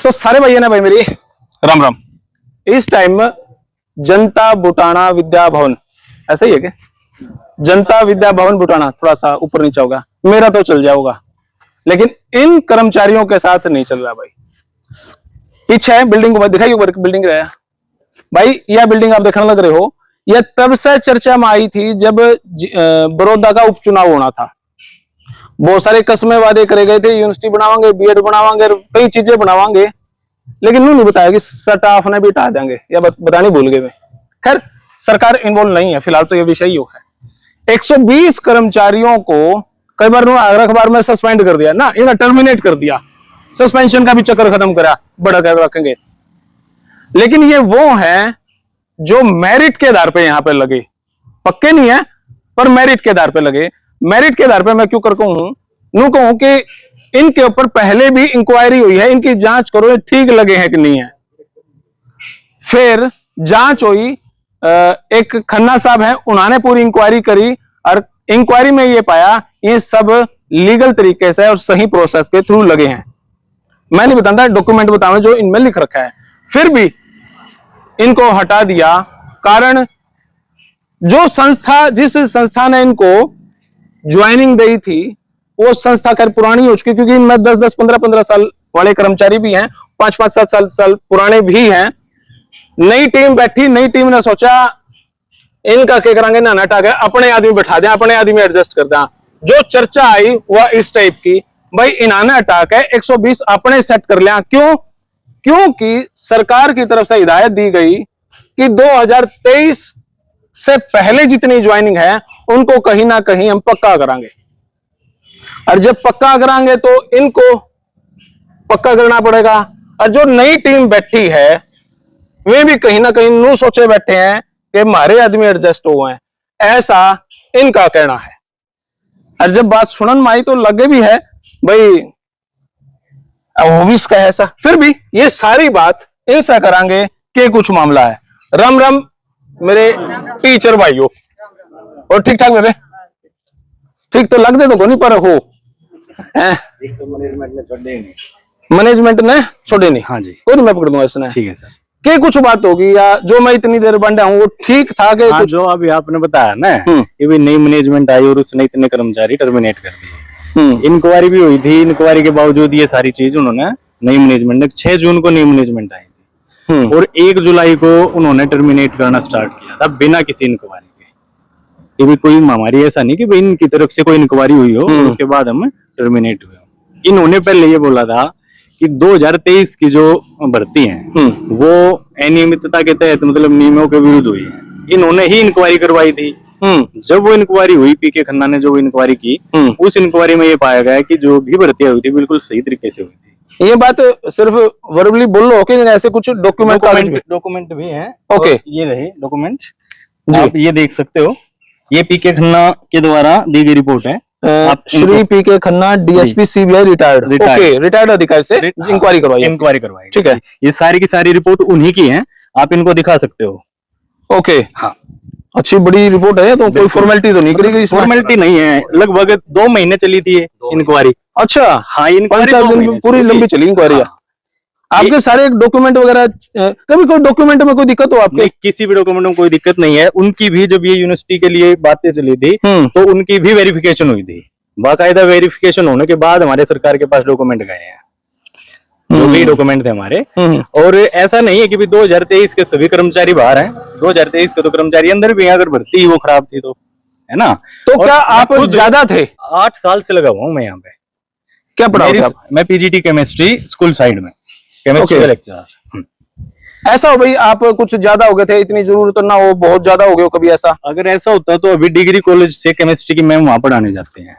तो सारे भैया ना भाई मेरी राम राम। इस टाइम जनता बुटाना विद्या भवन, ऐसा ही है क्या? जनता विद्या भवन बुटाना, थोड़ा सा ऊपर नीचे होगा, मेरा तो चल जाऊंगा, लेकिन इन कर्मचारियों के साथ नहीं चल रहा भाई। पीछे है बिल्डिंग को दिखाई, ऊपर बिल्डिंग रहा भाई, यह बिल्डिंग आप देखने लग रहे हो, यह तब से चर्चा में आई थी जब बड़ौदा का उपचुनाव होना था। बहुत सारे कस्मे वादे करे गए थे, यूनिवर्सिटी बनावांगे, बीएड बनावांगे, कई चीजें बनावांगे, लेकिन नहीं बताया कि स्टाफ ने भी हटा देंगे या बताने भूल गए। खैर सरकार इन्वॉल्व नहीं है फिलहाल, तो यह विषय ही है। 120 कर्मचारियों को कई बार अखबार में सस्पेंड कर दिया ना, इन्हें टर्मिनेट कर दिया, सस्पेंशन का भी चक्कर खत्म करा, बड़ा कर रखेंगे। लेकिन ये वो है जो मेरिट के आधार पे यहां पे लगे, पक्के नहीं है पर मेरिट के आधार पे लगे। मेरिट के आधार पे मैं क्यों कर कहूं कि इनके ऊपर पहले भी इंक्वायरी हुई है, इनकी जांच करो ये ठीक लगे हैं कि नहीं है। फिर जांच हुई, एक खन्ना साहब हैं, उन्होंने पूरी इंक्वायरी करी और इंक्वायरी में ये पाया ये सब लीगल तरीके से और सही प्रोसेस के थ्रू लगे हैं। मैं नहीं बताता, डॉक्यूमेंट बताऊं जो इनमें लिख रखा है। फिर भी इनको हटा दिया, कारण जो संस्था, जिस संस्था ने इनको ज्वाइनिंग दी थी वो संस्था खैर पुरानी हो चुकी, क्योंकि इनमें 10-10, 15-15 साल वाले कर्मचारी भी हैं, 5-5, 7 साल पुराने भी हैं। नई टीम बैठी, नई टीम ने सोचा इनका क्या करेंगे ना, हटा के अपने आदमी बैठा दें, अपने आदमी एडजस्ट कर दें। जो चर्चा आई वह इस टाइप की, भाई इन्होंने हटा के 120 अपने सेट कर लिया। क्यों? क्योंकि सरकार की तरफ से हिदायत दी गई कि 2023 से पहले जितनी ज्वाइनिंग है उनको कहीं ना कहीं हम पक्का करांगे, और जब पक्का करांगे तो इनको पक्का करना पड़ेगा। और जो नई टीम बैठी है वे भी कहीं ना कहीं नू सोचे बैठे हैं कि हमारे आदमी एडजस्ट हुए हैं, ऐसा इनका कहना है। और जब बात सुनन में आई तो लगे भी है भाई वो भी इसका ऐसा। फिर भी ये सारी बात इनसे करांगे कि कुछ मामला है। राम राम मेरे टीचर भाइयों, और ठीक ठाक मेरे ठीक तो लगते तो नहीं पर हो मैनेजमेंट ने छोड़े नहीं। हाँ जी, कोई नहीं, मैं पकड़ दूंगा इसने। ठीक है सर। क्या कुछ बात होगी या जो मैं इतनी देर बंडा हूँ वो ठीक था कि हाँ, जो अभी आपने बताया ना कि भी नई मैनेजमेंट आई और उसने इतने कर्मचारी टर्मिनेट कर दिए। इंक्वायरी भी हुई थी, इंक्वायरी के बावजूद ये सारी चीज उन्होंने नई मैनेजमेंट ने 6 जून को नई मैनेजमेंट आई थी और 1 जुलाई को उन्होंने टर्मिनेट करना स्टार्ट किया था बिना किसी इंक्वायरी के। ये भी कोई हमारी ऐसा नहीं कि भाई इनकी तरफ से कोई इंक्वायरी हुई हो और उसके बाद हम टर्मिनेट हुए। इन्होंने पहले ये बोला था कि 2023 की जो भर्ती है वो अनियमितता के तहत मतलब नियमों के विरुद्ध हुई है। इन्होंने ही इंक्वायरी करवाई थी। जब वो इंक्वायरी हुई, पीके खन्ना ने जो इंक्वायरी की, उस इंक्वायरी में ये पाया गया कि जो भी भर्तियां हुई थी बिल्कुल सही तरीके से हुई थी। ये बात सिर्फ वर्बली बोल लो कि ऐसे कुछ डॉक्यूमेंट भी हैं। ओके, ये रहे डॉक्यूमेंट, आप ये देख सकते हो। ये पीके खन्ना के द्वारा दी गई रिपोर्ट है। श्री पीके खन्ना डीएसपी सीबीआई रिटायर्ड अधिकारी से इंक्वायरी करवाई। ठीक है, ये सारी की सारी रिपोर्ट उन्हीं की है, आप इनको दिखा सकते हो। ओके, हाँ, अच्छी बड़ी रिपोर्ट है, तो कोई फॉर्मेलिटी तो नहीं करी गई? फॉर्मेलिटी नहीं है, लगभग 2 महीने चली थी इंक्वायरी। अच्छा, हाँ, इंक्वायरी पूरी लंबी चली इंक्वायरी। आपके सारे डॉक्यूमेंट वगैरह, कभी कोई डॉक्यूमेंट में कोई दिक्कत हो आपके? किसी भी डॉक्यूमेंट में कोई दिक्कत नहीं है। उनकी भी जब ये यूनिवर्सिटी के लिए बातें चली थी तो उनकी भी वेरिफिकेशन हुई थी। बाकायदा वेरिफिकेशन होने के बाद हमारे सरकार के पास डॉक्यूमेंट गए हैं, जो भी डॉक्यूमेंट थे हमारे। और ऐसा नहीं है कि 2023 के सभी कर्मचारी बाहर हैं। 2023 के तो कर्मचारी अंदर भी, अगर भर्ती वो खराब थी तो, है ना। तो क्या आप ज्यादा थे? 8 साल से लगा हुआ हूँ मैं यहाँ पे। क्या पढ़ा? मैं पीजीटी केमिस्ट्री स्कूल साइड में केमिस्ट्री का लेक्चरर। ऐसा हो भाई आप कुछ ज्यादा हो गए थे, इतनी जरूरत ना हो, बहुत ज्यादा हो गए हो कभी ऐसा? अगर ऐसा होता तो अभी डिग्री कॉलेज से केमिस्ट्री की मैम वहां पढ़ाने जाते हैं।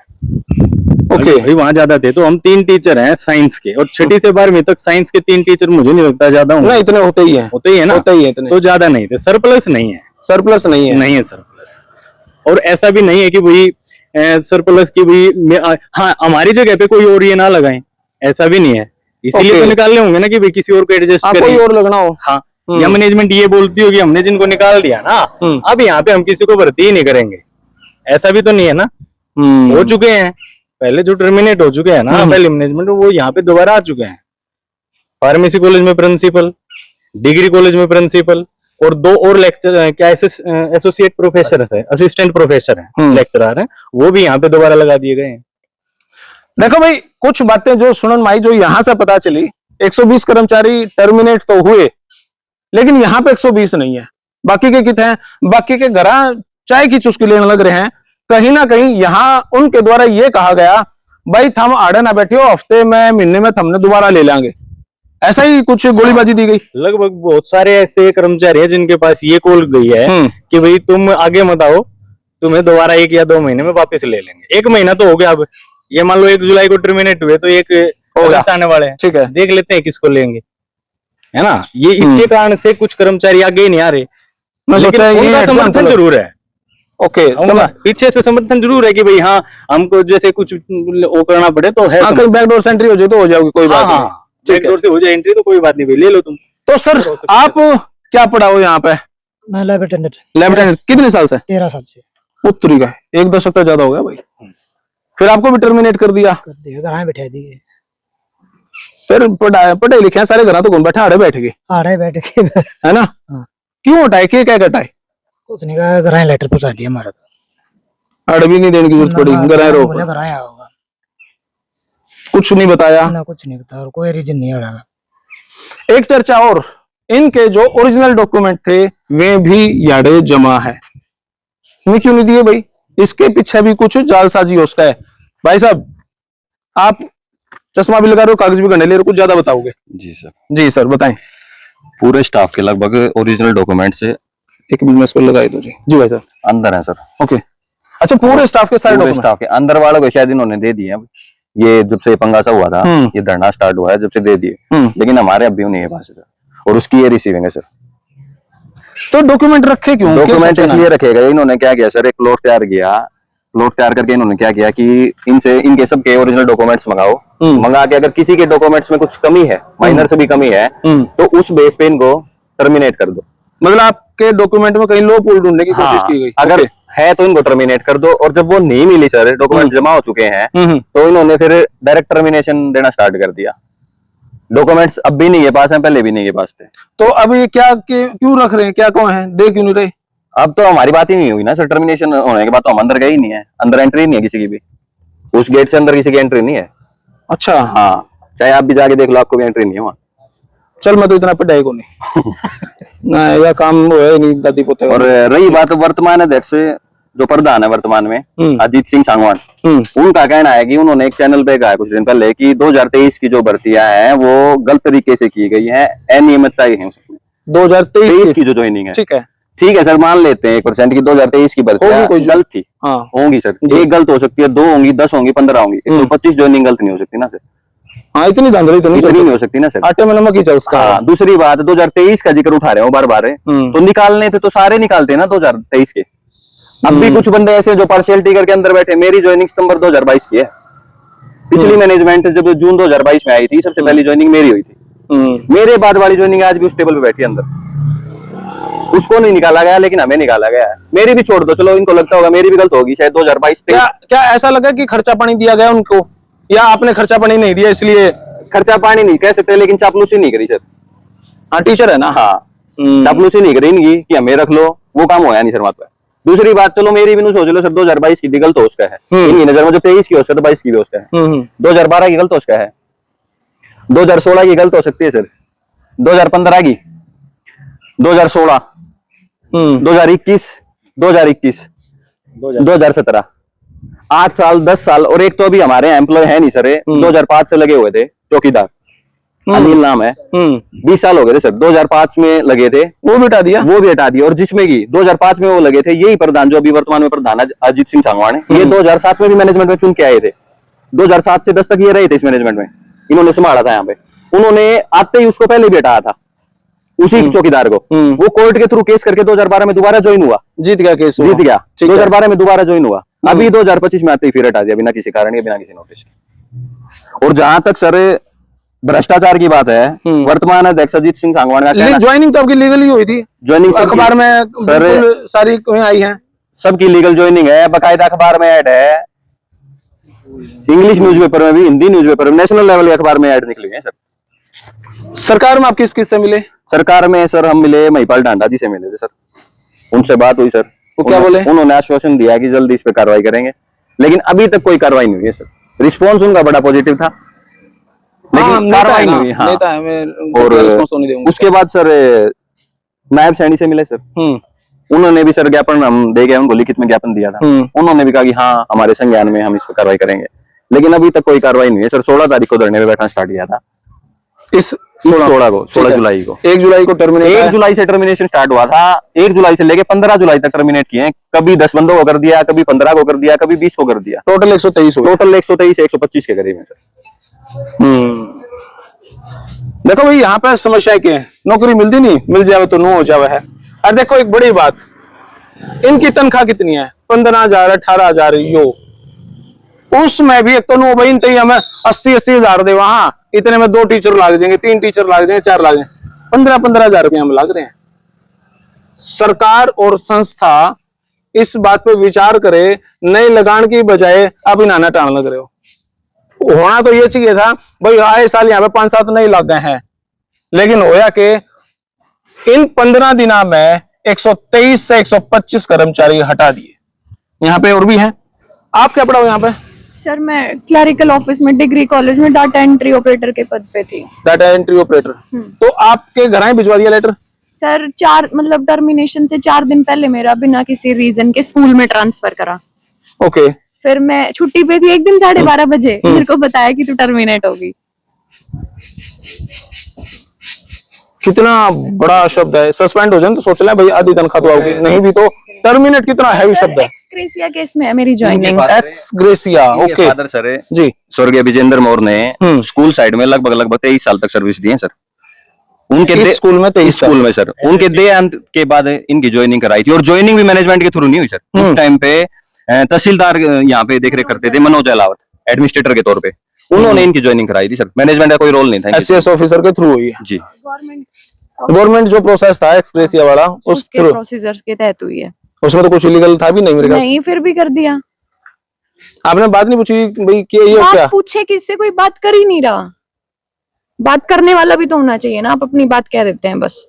ओके, वहां ज्यादा थे। तो हम 3 टीचर हैं साइंस के, और 6ठी से 12वीं तक साइंस के 3 टीचर मुझे नहीं लगता ज्यादा होंगे। नहीं, इतने होते ही है ना, होते ही है इतने, तो ज्यादा नहीं थे। सरप्लस नहीं है, नहीं है सरप्लस। और ऐसा भी नहीं है कि भाई सरप्लस की भी, हाँ, हमारी जगह पे कोई और ये ना लगाएं, ऐसा भी नहीं है। इसीलिए तो निकालने होंगे ना कि भाई किसी और को एडजस्ट करें, कोई और लगना हो। हाँ, या मैनेजमेंट ये बोलती होगी हमने जिनको निकाल दिया ना, अब यहाँ पे हम किसी को भर्ती ही नहीं करेंगे, ऐसा भी तो नहीं है ना। हो चुके हैं पहले, जो टर्मिनेट हो चुके हैं ना पहले मैनेजमेंट, वो यहाँ पे दोबारा आ चुके हैं। फार्मेसी कॉलेज में प्रिंसिपल, डिग्री कॉलेज में प्रिंसिपल, और 2 और लेक्चर क्या एसोसिएट प्रोफेसर है, असिस्टेंट प्रोफेसर है, लेक्चरर है, वो भी यहाँ पे दोबारा लगा दिए गए हैं। देखो भाई, कुछ बातें जो सुनन माई जो यहाँ से पता चली, 120 कर्मचारी टर्मिनेट तो हुए, लेकिन यहाँ पे 120 नहीं है, बाकी के कितने हैं? बाकी के घर चाय की चुस्की लेने लग रहे हैं। कहीं ना कहीं यहाँ उनके द्वारा ये कहा गया, भाई थम आड़े ना बैठियो, हफ्ते में महीने में थमने दोबारा ले लेंगे, ऐसा ही कुछ गोलीबाजी दी गई। लगभग बहुत सारे ऐसे कर्मचारी हैं जिनके पास ये कॉल गई है कि भाई तुम आगे मत आओ, तुम्हें दोबारा 1 या 2 महीने में वापस ले लेंगे। 1 महीना तो हो गया, अब ये मान लो 1 जुलाई को टर्मिनेट हुए तो 1 अगस्त आने वाले हैं, ठीक है, देख लेते हैं किसको लेंगे, है ना। ये इसके कारण से कुछ कर्मचारी आगे ही नहीं आ रहे, लेकिन उनका समर्थन जरूर है। ओके, पीछे से समर्थन जरूर है कि भाई हाँ हमको जैसे कुछ वो करना पड़े तो है, कहीं बैकडोर से एंट्री हो जाए तो हो जाओगी, कोई बात नहीं, बैकडोर से हो जाए एंट्री तो कोई बात नहीं भाई, ले लो तुम। तो सर आप क्या पढ़ा हो यहाँ पे? मैं लैब अटेंडेंट। लैब अटेंडेंट कितने साल से? 13 साल से। उत्तरी का 1 दशक का ज्यादा हो गया भाई। फिर आपको भी टर्मिनेट कर दिया? घर बैठा दिए। फिर पढ़े लिखे हैं सारे, घर तो कौन बैठा, आड़े बैठ गए, आड़े बैठ के है ना। क्यों हटाए, क्या कटाए? कुछ नहीं कहा, घर लेटर पहुंचा दिया हमारा, तो आड़े भी नहीं देने की जरूरत पड़ी, घर रोक, घर आया होगा, कुछ नहीं बताया ना, कुछ नहीं बताया, और कोई रीजन नहीं रहा। एक चर्चा और, इनके जो ओरिजिनल डॉक्यूमेंट थे वे भी यार्डे जमा है, ये क्यों नहीं दिए भाई? इसके पीछे भी कुछ जालसाजी उसका है। भाई साहब आप चश्मा भी लगा रहे हो, कागज भी गंडे ले रहे हो, कुछ ज्यादा बताओगे? जी सर। जी सर बताएं। पूरे स्टाफ के लगभग ओरिजिनल डॉक्यूमेंट से, 1 मिनट में इसको लगाई दो जी। जी भाई सर। अंदर है सर। ओके, अच्छा पूरे स्टाफ के सारे पूरे डॉक्यूमेंट स्टाफ के अंदर वालों को शायद इन्होंने दे दिए, अब ये जब से पंगा सा हुआ था, ये धरना स्टार्ट हुआ है जब से दे दिए, लेकिन हमारे अभी नहीं है पास सर, और उसकी ये रिसीविंग है सर। तो डॉक्यूमेंट रखे क्यों? डॉक्यूमेंट इसलिए रखे गए, इन्होंने क्या किया सर, एक प्लॉट तैयार किया, प्लॉट तैयार करके इन्होंने क्या किया कि इनसे इनके सबके ओरिजिनल डॉक्यूमेंट्स मंगाओ, मंगा के अगर किसी के डॉक्यूमेंट्स में कुछ कमी है, माइनर से भी कमी है, तो उस बेस पे इनको टर्मिनेट कर दो। मतलब आपके डॉक्यूमेंट में कहीं लो पुल ढूंढने की कोशिश की गई? अगर है तो इनको टर्मिनेट कर दो, और जब वो नहीं मिली सर, डॉक्यूमेंट जमा हो चुके हैं, तो इन्होंने फिर डायरेक्ट टर्मिनेशन देना स्टार्ट कर दिया। डॉक्यूमेंट्स अब भी नहीं है पास है, पहले भी नहीं है पास थे। तो अब ये क्या क्यों रख रहे हैं, क्या कौन है, दे क्यों नहीं रहे? अब तो हमारी बात ही नहीं हुई ना सर, टर्मिनेशन होने के बाद तो हम अंदर गए ही नहीं है, अंदर एंट्री नहीं है किसी की भी, उस गेट से अंदर किसी की एंट्री नहीं है। अच्छा हाँ, चाहे आप भी जाके देख लो, आपको भी एंट्री नहीं है वहाँ। चल मैं तो इतना पिटाई को नहीं ना, यह काम है नहीं दादी पोते। और रही बात वर्तमान अध्यक्ष जो प्रधान है वर्तमान में, अजीत सिंह सांगवान, उनका कहना है कि उन्होंने एक चैनल पे कहा कुछ दिन पहले कि 2023 की जो भर्तियां हैं वो गलत तरीके से की गई है, अनियमितताएं हैं उसमें। 2023 की जो ज्वाइनिंग है, ठीक है सर, मान लेते हैं 1% की 2023 की भर्तियां गलत थी, हाँ होंगी सर, एक गलत हो सकती है, 2 होंगी, 10 होंगी, 15 होंगी, 125 ज्वाइनिंग गलत नहीं हो सकती ना सर। हाँ इतनी धांधली तो नहीं हो सकती ना सर, आटे में नमक ही चल उसका। हाँ, दूसरी बात 2023 का जिक्र उठा रहे हो बार बार, तो निकालने थे तो सारे निकालते ना 2023 के। अब भी कुछ बंदे ऐसे जो पार्शियलिटी करके अंदर बैठे, मेरी ज्वाइनिंग सितंबर 2022 की है, पिछली मैनेजमेंट जब जून 2022 में आई थी, सबसे पहली ज्वाइनिंग मेरी हुई थी, मेरे बाद वाली ज्वाइनिंग आज भी उस टेबल पे बैठी है अंदर, उसको नहीं निकाला गया, लेकिन हमें निकाला गया है। मेरी भी छोड़ दो, चलो इनको लगता होगा मेरी भी गलत होगी शायद 2022। क्या ऐसा लगा कि खर्चा पानी दिया गया उनको, या आपने खर्चा पानी नहीं दिया इसलिए? खर्चा पानी नहीं कह सकते, लेकिन चापलूसी नहीं करी सर। हाँ टीचर है ना। हाँ, चापलूसी नहीं करी इनकी कि हमें रख लो, वो काम होया नहीं सर वहां पे। दूसरी बात, चलो मेरी भी नहीं सोच लो सर, 2022 की गलत हो उसका है इनकी नजर में, जो 23 की हो सकता है 22 की भी उसका है, 2012 की गलत हो उसका है, 2016 की गलत हो सकती है सर, 2015 की, 2016, 2021, 2017, 8 साल 10 साल। और एक तो अभी हमारे एम्प्लॉय है नहीं सर, 2005 से लगे हुए थे, चौकीदार अनिल नाम है, 20 साल हो गए थे सर, 2005 में लगे थे, वो भी हटा दिया, और जिसमें की 2005 में वो लगे थे, यही प्रधान जो अभी वर्तमान में प्रधान है अजीत सिंह सांगवान है, ये 2007 में भी मैनेजमेंट में चुन के आए थे, 2007 से 10 तक ये रहे थे इस मैनेजमेंट में, इन्होंने संभाला था यहाँ पे, उन्होंने आते ही उसको पहले भी हटाया था, उसी चौकीदार को, वो कोर्ट के थ्रू केस करके 2012 में दोबारा ज्वाइन हुआ, जीत गया 2012 में दोबारा ज्वाइन हुआ, अभी 2025 में आते ही फिर हटा दिया, बिना किसी कारण, बिना किसी नोटिस के। और जहां तक सर भ्रष्टाचार की बात है, वर्तमान अध्यक्ष अजीत सिंह सांगवान का कहना, ज्वाइनिंग तो आपकी लीगली हुई थी, ज्वाइनिंग अखबार में सर सारी आई है, सबकी लीगल ज्वाइनिंग है, बाकायदा अखबार में ऐड है, इंग्लिश न्यूज़पेपर में भी, हिंदी न्यूज़पेपर में, नेशनल लेवल के अखबार में ऐड निकली है सर। सरकार में आप किस किस से मिले? सरकार में सर हम मिले, महिपाल डांडा जी से मिले थे सर, उनसे बात हुई सर। वो क्या बोले? उन्होंने आश्वासन दिया कि जल्दी इस पे कार्रवाई करेंगे, लेकिन अभी तक कोई कार्रवाई नहीं हुई है सर। रिस्पॉन्स उनका बड़ा पॉजिटिव था, लेकिन कार्रवाई नहीं हुई। हाँ, नेता है, मैं और रिस्पॉन्स तो नहीं दूंगा। उसके बाद सर नायब सैनी से मिले सर, उन्होंने भी सर ज्ञापन हम दे गए, उनको लिखित में ज्ञापन दिया था। उन्होंने भी कहा कि हाँ हमारे संज्ञान में, हम इस पर कार्रवाई करेंगे, लेकिन अभी तक कोई कार्रवाई नहीं है सर। 16 तारीख को धरने पे बैठना स्टार्ट किया था, इस 16 जुलाई को। 1 जुलाई को टर्मिनेट, 1 जुलाई से टर्मिनेशन स्टार्ट हुआ था, 1 जुलाई से लेके 15 जुलाई तक टर्मिनेट किए हैं। कभी 10 बंदों को कर दिया, कभी 15 को कर दिया, कभी 20 को कर दिया। टोटल 123 हुए। टोटल 123 125 के करीब है सर। देखो भाई, यहाँ पे समस्या क्या है? नौकरी मिलती नहीं, मिल जावे तो नो हो जावे है। और देखो एक बड़ी बात, इनकी तनख्वाह कितनी है? 15,000 18,000 यो। उसमें भी एक तो नो भाई, तो हमें 80,000 दे, वहां इतने में 2 टीचर लाग जाएंगे, 3 टीचर लाग जाएंगे, 4 लाग जाएंगे, 15,000 रुपये हम लाग रहे हैं। सरकार और संस्था इस बात पे विचार करे, नए लगान की बजाय अब इनाना टाण लग रहे हो। होना तो ये चाहिए था भाई, आए साल यहाँ पे 5-7 नए लग गए हैं, लेकिन होया कि इन 15 दिना में 123 से 125 कर्मचारी हटा दिए। यहाँ पे और भी हैं। आप क्या पढ़ा हो यहाँ पे? सर मैं क्लरिकल ऑफिस में डिग्री कॉलेज में डाटा एंट्री ऑपरेटर के पद पे थी। Data entry operator. तो आपके घर भिजवा दिया लेटर? सर 4 मतलब टर्मिनेशन से 4 दिन पहले मेरा बिना किसी रीजन के स्कूल में ट्रांसफर करा। ओके। फिर मैं छुट्टी पे थी, एक दिन 12:30 बजे मेरे को बताया कि तू टर्मिनेट होगी। कितना बड़ा शब्द है। सस्पेंड हो जाए तो सोच ले भाई आधी तनख्वाह तो आओगी, नहीं भी तो टर्मिनेट कितना हैवी शब्द है। एक्सग्रेसिया केस में है मेरी joining. Ex gratia, okay. Father sir है जी, स्वर्गीय विजेंद्र मौर्य ने स्कूल साइड में लगभग 23 साल तक सर्विस दी है सर। उनके इस स्कूल में 23 स्कूल में सर उनके देहांत के बाद इनकी ज्वाइनिंग कराई थी, और ज्वाइनिंग भी मैनेजमेंट के थ्रू नहीं हुई सर। उस टाइम पे तहसीलदार यहाँ पे देखरेख करते थे, मनोज अहलावत एडमिनिस्ट्रेटर के तौर पे, उन्होंने इनकी ज्वाइनिंग कराई थी सर। मैनेजमेंट का कोई रोल नहीं था। एससीएस ऑफिसर के थ्रू हुई है जी। गवर्नमेंट जो प्रोसेस था एक्सग्रेसिया वाला, उसके प्रोसीजर्स के तहत हुई है। उसमें तो कुछ इलीगल था भी नहीं मेरे ख्याल से। नहीं, फिर भी कर दिया। आपने बात नहीं पूछी भाई कि ये क्या? बात पूछे किससे, कोई बात कर ही नहीं रहा। बात करने वाला भी तो होना चाहिए ना, आप अपनी बात कह देते हैं बस।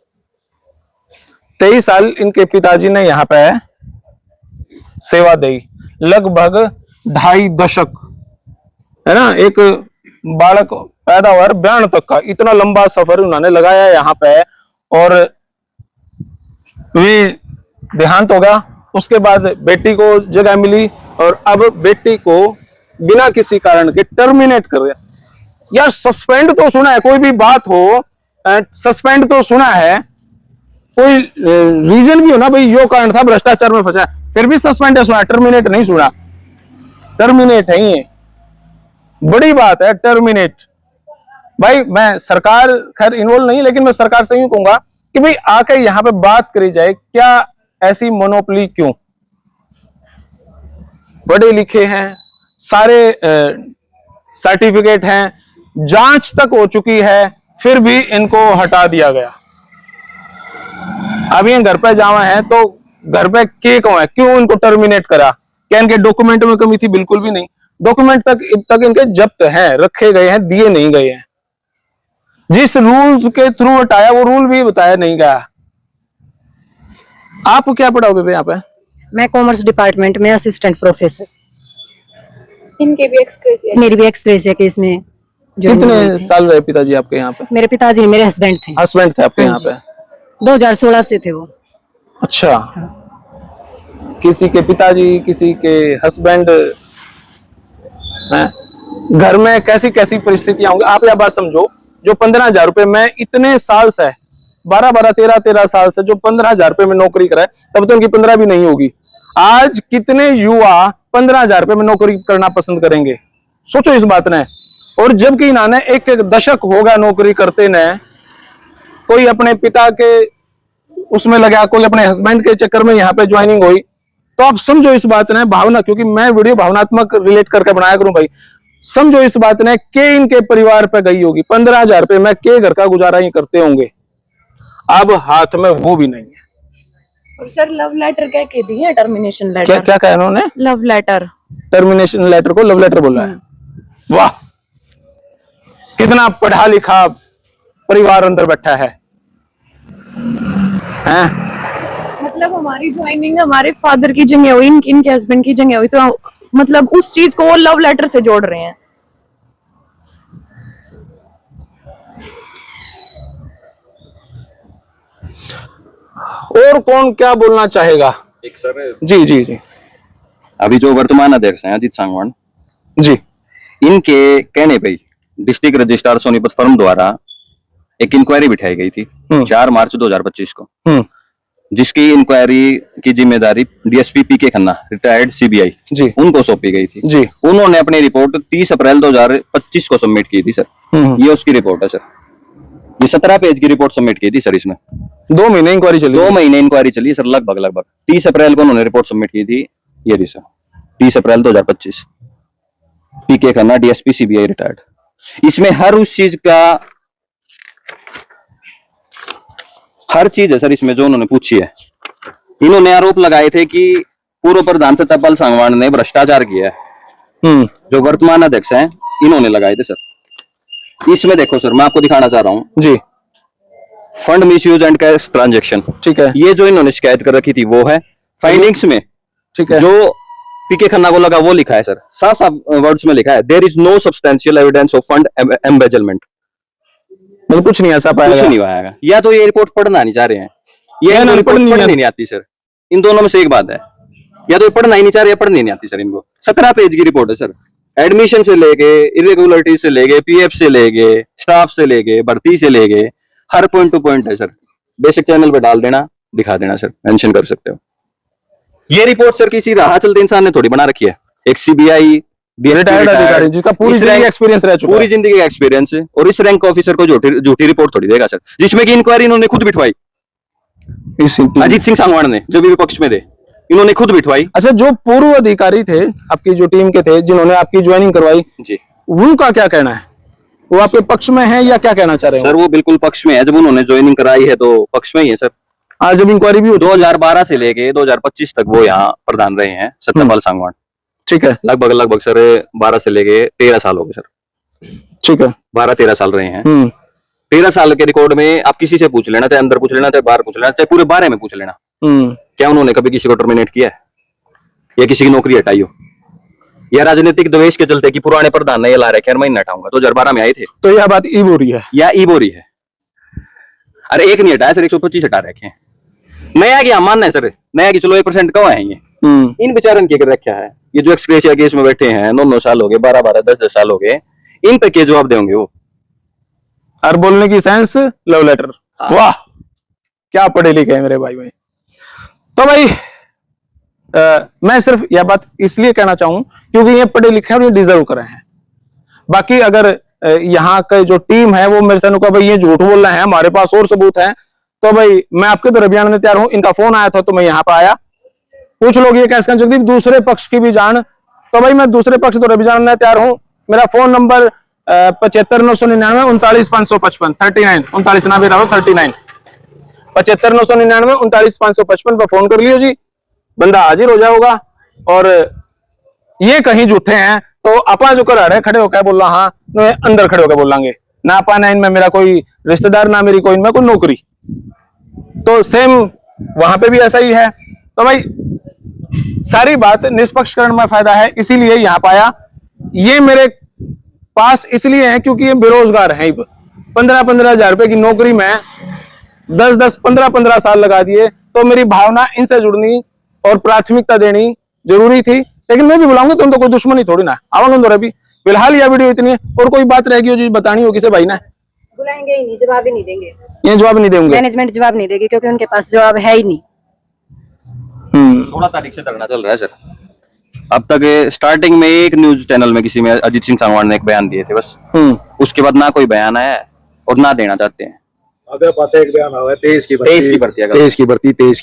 23 साल इनके पिताजी ने यहाँ पे सेवा दी, लगभग 2.5 दशक, है ना। एक बालक पैदा हुआ बयान तक का इतना लंबा सफर उन्होंने लगाया यहाँ पे, और वे देहांत हो गया। उसके बाद बेटी को जगह मिली, और अब बेटी को बिना किसी कारण के टर्मिनेट कर दिया। यार सस्पेंड तो सुना है, कोई भी बात हो सस्पेंड तो सुना है, कोई रीजन भी हो ना भाई, यो कारण था भ्रष्टाचार में फंसा, फिर भी सस्पेंड है सुना, टर्मिनेट नहीं सुना। टर्मिनेट है ये बड़ी बात है, टर्मिनेट। भाई मैं सरकार खैर इन्वॉल्व नहीं, लेकिन मैं सरकार से यूं कहूंगा कि भाई आके यहाँ पे बात करी जाए, क्या ऐसी मोनोपोली क्यों? पढ़े लिखे हैं, सारे सर्टिफिकेट हैं, जांच तक हो चुकी है, फिर भी इनको हटा दिया गया। अभी ये घर पे जावा है तो घर पे के कौन है, क्यों इनको टर्मिनेट करा? क्या इनके डॉक्यूमेंट में कमी थी? बिल्कुल भी नहीं। डॉक्यूमेंट तक इनके जब्त हैं, रखे गए हैं, दिए नहीं गए हैं। जिस रूल्स के थ्रू हटाया वो रूल भी बताया नहीं गया। आप क्या पढ़ाओगे भाई यहाँ पे? मैं कॉमर्स डिपार्टमेंट में असिस्टेंट प्रोफेसर। इनके भी एक्सग्रेसिया, मेरी भी एक्सग्रेसिया केस में कितने साल रहे पिताजी आपके यहाँ पे? मेरे पिताजी मेरे हस्बैंड थे। हस्बैंड थे आपके यहाँ पे? 2016 से थे वो। अच्छा, किसी के पिताजी, किसी के हस्बैंड हैं। घर में कैसी कैसी परिस्थितियां होंगी। आप यह बात समझो, जो 15,000 रुपए में इतने साल से 12 13 साल से जो 15,000 रुपए में नौकरी कराए, तब तो उनकी 15 भी नहीं होगी। आज कितने युवा 15,000 रुपए में नौकरी करना पसंद करेंगे? सोचो इस बात ने। और जबकि इन्होंने एक दशक हो गया नौकरी करते ने, कोई अपने पिता के उसमें लगा, कोई अपने हस्बैंड के चक्कर में यहाँ पे ज्वाइनिंग हुई, तो आप समझो इस बात ने भावना, क्योंकि मैं वीडियो भावनात्मक रिलेट करके बनाया करूं भाई, समझो इस बात ने के इनके परिवार पे गई होगी। 15,000 रुपए में के घर का गुजारा ही करते होंगे, अब हाथ में वो भी नहीं है। और सर लव लेटर कह के दिए, टर्मिनेशन लेटर। क्या क्या कहा इन्होंने? Love letter. टर्मिनेशन लेटर को लव लेटर बोला है। वाह, कितना पढ़ा लिखा परिवार अंदर बैठा है हैं? मतलब हमारी ज्वाइनिंग हमारे फादर की जगह हुई, इनके हस्बैंड की जगह हुई, तो मतलब उस चीज को वो लव लेटर से जोड़ रहे हैं। और कौन क्या बोलना चाहेगा? एक सर, जी जी जी अभी जो वर्तमान अध्यक्ष हैं अजीत सांगवान, जी। इनके कहने पे डिस्ट्रिक्ट रजिस्ट्रार सोनीपत फर्म द्वारा एक इंक्वायरी बिठाई गई थी 4 मार्च 2025 को, जिसकी इंक्वायरी की जिम्मेदारी डीएसपी पीके खन्ना, रिटायर्ड सीबीआई जी उनको सौंपी गई थी जी। उन्होंने अपनी रिपोर्ट 30 अप्रैल 2025 को सबमिट की थी सर। ये उसकी रिपोर्ट है सर। ये 17 पेज की रिपोर्ट सबमिट की थी सर। इसमें 2 महीने इंक्वायरी चली। 2 महीने इंक्वायरी चली सर, लगभग 30 अप्रैल को उन्होंने रिपोर्ट सबमिट की थी। ये रही सर, 30 अप्रैल 2025, पीके खन्ना, डीएसपी सीबीआई, रिटायर्ड। इसमें हर उस चीज का हर चीज है सर इसमें जो उन्होंने पूछी है। इन्होंने आरोप लगाए थे कि पूर्व प्रधान सत्यपाल सांगवान ने भ्रष्टाचार किया है। जो वर्तमान अध्यक्ष हैं इन्होंने लगाए थे सर। इसमें देखो सर, मैं आपको दिखाना चाह रहा हूं जी। Fund misuse and cash transaction, ठीक है। ये जो इन्होंने शिकायत कर रखी थी वो है। फाइंडिंग्स में ठीक है। जो पीके खन्ना को लगा वो लिखा है सर, साफ साफ वर्ड्स में लिखा है, there is no substantial evidence of fund embezzlement. मतलब कुछ नहीं ऐसा पाया कुछ गया। नहीं आएगा। या तो ये रिपोर्ट पढ़ना नहीं चाह रहे हैं, ये या इनको नहीं रिपोर्ट पढ़नी पढ़नी है। नहीं आती सर। इन दोनों में से एक बात है, या तो ये पढ़ना ही नहीं चाह रहे या पढ़नी नहीं आती सर इनको। 17 पेज की रिपोर्ट है सर, एडमिशन से लेके, इरेगुलरिटी से लेके, पीएफ से लेके, स्टाफ से लेके, भर्ती से लेके, हर पॉइंट टू पॉइंट है सर। बेसिक चैनल पे डाल देना, दिखा देना सर, मेंशन कर सकते हो। ये रिपोर्ट सर किसी राह चलते इंसान ने थोड़ी बना रखी है। एक सीबीआई रिटायर्ड अधिकारी जिसका पूरी जिंदगी एक्सपीरियंस रह चुका पूरी है। जिंदगी का एक्सपीरियंस है, और इस रैंक ऑफिसर को झूठी रिपोर्ट थोड़ी देगा सर, जिसमें की इंक्वायरी इन्होंने खुद बिठवाई। अजीत सिंह सांगवान ने, जो भी विपक्ष में थे, इन्होंने खुद बिठवाई। अच्छा, जो पूर्व अधिकारी थे आपकी जो टीम के थे जिन्होंने आपकी ज्वाइनिंग करवाई जी, उनका क्या कहना है? वो आपके पक्ष में है या क्या कहना चाह रहे हो? सर वो बिल्कुल पक्ष में है। जब उन्होंने ज्वाइनिंग कराई है तो पक्ष में ही है सर। आज जब इंक्वायरी भी हो 2012 से लेके 2025 तक वो यहाँ प्रधान रहे हैं, सत्यपाल सांगवान। ठीक है। लगभग सर 12 से लेके 13 साल हो गए सर। ठीक है। 12-13 साल रहे हैं। 13 साल के रिकॉर्ड में आप किसी से पूछ लेना, चाहे अंदर पूछ लेना, चाहे बाहर पूछ लेना, चाहे पूरे 12 में पूछ लेना, क्या उन्होंने कभी किसी को टर्मिनेट किया है या किसी की नौकरी हटाई हो, या राजनीतिक द्वेष के चलते कि पुराने प्रधान ने ये ला रखे हैं मैं नहीं हटाऊंगा, 2012 में आए थे, तो यह बात ईब हो रही है या ईब हो रही है? अरे एक नहीं हटाया सर, 125 हटा रखे हैं। नया की हम मानना है सर, नया की चलो 1% कम है ये। इन बेचारन की रखा है, ये जो एक्सग्रेशिया केस में बैठे हैं 9-9 साल हो गए, 12-12, 10-10 साल हो गए, इन पे क्या जवाब देंगे वो? और बोलने की सेंस, लव लेटर। वाह, क्या पढ़े लिखे हैं मेरे भाई। तो भाई मैं सिर्फ यह बात इसलिए कहना चाहूं क्योंकि ये पढ़े लिखे हैं और ये डिजर्व कर रहे हैं। बाकी अगर यहाँ का जो टीम है वो मेरे से कहा भाई ये झूठ बोल रहे हैं, हमारे पास और सबूत हैं, तो भाई मैं आपके तरफ बयान में तैयार हूं। इनका फोन आया था तो मैं यहाँ पे आया। कुछ लोग ये कह सकते हैं दूसरे पक्ष की भी जान, तो भाई मैं दूसरे पक्ष तो जानने तैयार हूं। मेरा फोन नंबर 75 999 39 555 39 39 ना भी रहा 39 75 999 39 555 पर फोन कर लियो जी, बंदा हाजिर हो जाएगा। और ये कहीं झूठे हैं तो अपा जो कर रहे खड़े होकर बोल रहा, हाँ मैं अंदर खड़े होकर बोल लांगे ना, अपा ना इनमें मेरा कोई रिश्तेदार ना मेरी कोई इनमें कोई नौकरी, तो सेम वहां पे भी ऐसा ही है। तो भाई सारी बात निष्पक्षकरण में फायदा है, इसीलिए यहां पाया। ये मेरे पास इसलिए है क्योंकि ये बेरोजगार हैं। 15-15 हजार रुपए की नौकरी में 10-10 15-15 साल लगा दिए, तो मेरी भावना इनसे जुड़नी और प्राथमिकता देनी जरूरी थी। लेकिन मैं भी बुलाऊंगा, तुम तो कोई दुश्मनी थोड़ी ना आवांगे। अभी फिलहाल यह वीडियो इतनी है, और कोई बात रहेगी जो बतानी होगी से भाई ना बुलाएंगे ही नहीं, जवाब ही नहीं देंगे। ये जवाब नहीं देंगे, मैनेजमेंट जवाब नहीं देगी क्योंकि उनके पास जवाब है ही नहीं। 16 तारीख से धरना चल रहा है सर। अब तक स्टार्टिंग में एक न्यूज चैनल में किसी में अजीत सिंह सांगवान ने एक बयान दिए थे बस, उसके बाद ना कोई बयान आया और ना देना चाहते हैं। अगर पाचा एक बयान हुआ है 23 की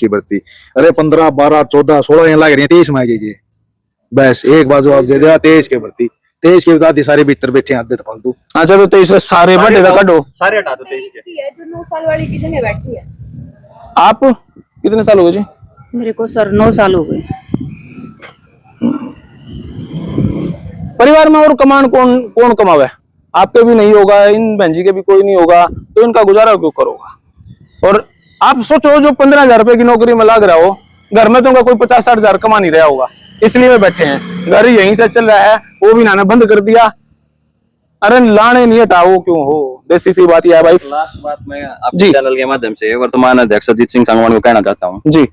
भर्ती। अरे 15, 12, 14, 16 यहाँ लग रही है, 23 में आएगी। बस एक बार जवाब दे दिया 23 की भर्ती। 23 के बाद सारे भीतर बैठे आते फालतू। अच्छा, तो 23 सारे बड़े काटो, सारे हटा दो 23 के। है जो 9 साल वाली की जगह बैठी है। आप कितने साल हो गए जी? मेरे को सर 9 साल हो गए। परिवार में और कमान कौन कौन कमावे? आपके भी नहीं होगा, इन बहन जी के भी कोई नहीं होगा, तो इनका गुजारा क्यों करोगा? और आप सोचो जो 15,000 रुपए की नौकरी में लग रहा हो, घर में तो उनका कोई 50-60 हजार कमा नहीं रहा होगा, इसलिए वे बैठे हैं। घर यहीं से चल रहा है, वो भी इन्होंने बंद कर दिया। अरे लाने नहीं हटाओ क्यों हो, देसी सी बात यह है भाई। लास्ट बात मैं जी। आपके चैनल के माध्यम से वर्तमान अध्यक्ष अजीत सिंह सांगवान को कहना चाहता हूँ जी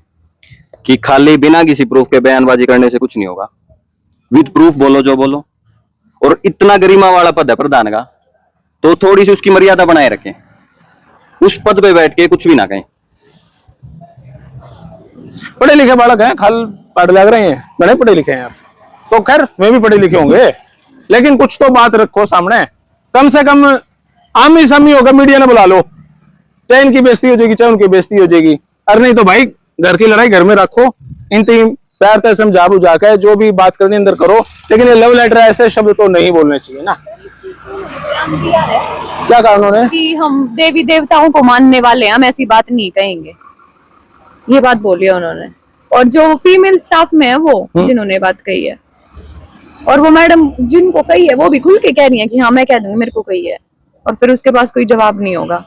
कि खाली बिना किसी प्रूफ के बयानबाजी करने से कुछ नहीं होगा। विद प्रूफ बोलो जो बोलो। और इतना गरिमा वाला पद है प्रधान का, तो थोड़ी सी उसकी मर्यादा बनाए रखें। उस पद पे बैठ के कुछ भी ना कहें। पढ़े लिखे बालक हैं, खाल पढ़ लग रहे हैं, बड़े पढ़े लिखे हैं आप तो। खैर वे भी पढ़े लिखे होंगे, लेकिन कुछ तो बात रखो सामने। कम से कम आमने सामने होगा, मीडिया ने बुला लो, चाहे इनकी बेइज्जती हो जाएगी, चाहे उनकी बेइज्जती हो जाएगी। अरे नहीं तो भाई घर की लड़ाई घर में रखो, इन तीन प्यार से समझा बुझा के जो भी बात करनी अंदर करो, लेकिन ये लव लेटर ऐसे शब्द तो नहीं बोलने चाहिए ना। क्या कहा उन्होंने? कि हम देवी देवताओं को मानने वाले हैं, हम ऐसी बात नहीं कहेंगे, ये बात बोली है उन्होंने। और जो फीमेल स्टाफ में है वो जिन्होंने बात कही है, और वो मैडम जिनको कही है वो भी खुल के कह रही है कि हाँ मैं कह दूंगी मेरे को कही है, और फिर उसके पास कोई जवाब नहीं होगा।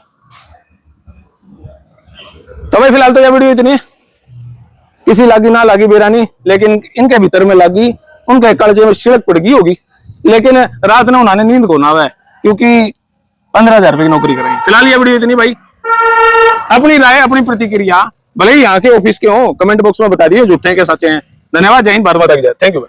तो भाई फिलहाल तो यह वीडियो इतनी है, किसी लागी ना लागी बेरानी, लेकिन इनके भीतर में लागी, उनके कलजे में शिरक पड़ गई होगी, लेकिन रात में उन्होंने नींद को ना है, क्योंकि 15,000 रुपए की नौकरी करेंगे। फिलहाल ये वीडियो इतनी भाई। अपनी राय अपनी प्रतिक्रिया भले ही यहाँ के ऑफिस के हो कमेंट बॉक्स में बता दिए, झूठे हैं के सच्चे हैं। धन्यवाद, जय हिंद, भारत माता की जय। Thank you.